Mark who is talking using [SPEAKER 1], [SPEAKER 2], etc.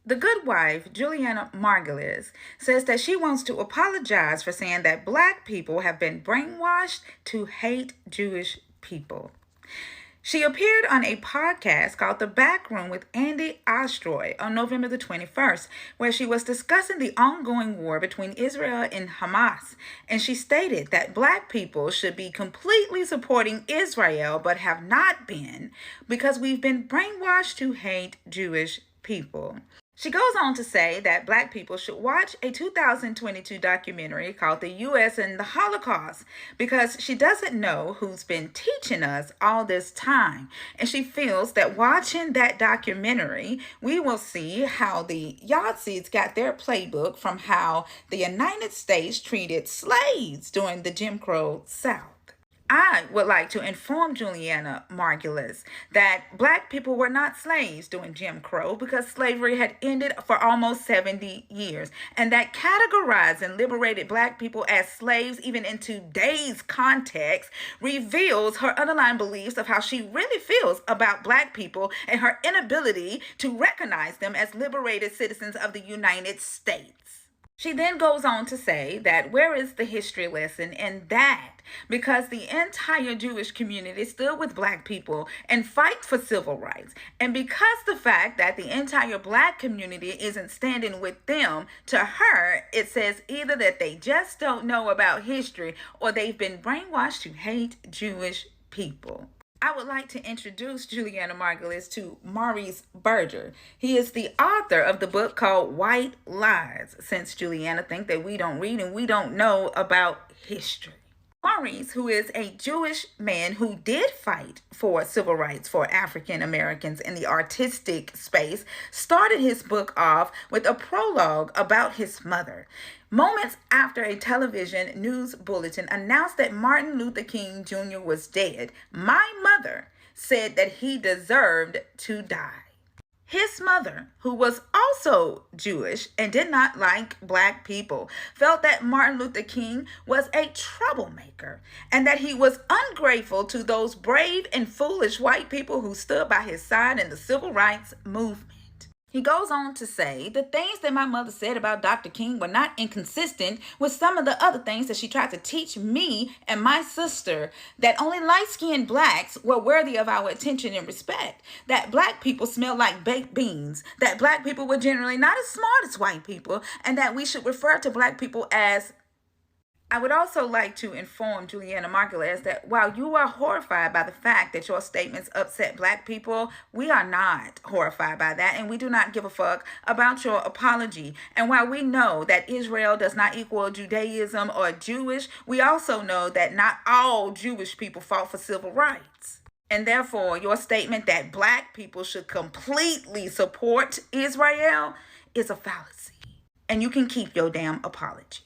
[SPEAKER 1] The good wife, Juliana Margulies, says that she wants to apologize for saying that Black people have been brainwashed to hate Jewish people. She appeared on a podcast called The Back Room with Andy Ostroy on November the 21st, where she was discussing the ongoing war between Israel and Hamas. And she stated that Black people should be completely supporting Israel, but have not been, because we've been brainwashed to hate Jewish people. She goes on to say that Black people should watch a 2022 documentary called The U.S. and the Holocaust, because she doesn't know who's been teaching us all this time. And she feels that watching that documentary, we will see how the Yazidis got their playbook from how the United States treated slaves during the Jim Crow South. I would like to inform Juliana Margulies that Black people were not slaves during Jim Crow, because slavery had ended for almost 70 years. And that categorizing liberated Black people as slaves, even in today's context, reveals her underlying beliefs of how she really feels about Black people and her inability to recognize them as liberated citizens of the United States. She then goes on to say that where is the history lesson in that? Because the entire Jewish community stood with Black people and fight for civil rights. And because the fact that the entire Black community isn't standing with them, to her, it says either that they just don't know about history or they've been brainwashed to hate Jewish people. I would like to introduce Juliana Margulies to Maurice Berger. He is the author of the book called White Lies, since Juliana thinks that we don't read and we don't know about history. Maurice, who is a Jewish man who did fight for civil rights for African Americans in the artistic space, started his book off with a prologue about his mother. Moments after a television news bulletin announced that Martin Luther King Jr. was dead, my mother said that he deserved to die. His mother, who was also Jewish and did not like Black people, felt that Martin Luther King was a troublemaker and that he was ungrateful to those brave and foolish white people who stood by his side in the civil rights movement. He goes on to say the things that my mother said about Dr. King were not inconsistent with some of the other things that she tried to teach me and my sister, that only light-skinned Blacks were worthy of our attention and respect, that Black people smell like baked beans, that Black people were generally not as smart as white people, and that we should refer to Black people as... I would also like to inform Juliana Margulies that while you are horrified by the fact that your statements upset Black people, we are not horrified by that, and we do not give a fuck about your apology. And while we know that Israel does not equal Judaism or Jewish, we also know that not all Jewish people fought for civil rights. And therefore, your statement that Black people should completely support Israel is a fallacy. And you can keep your damn apology.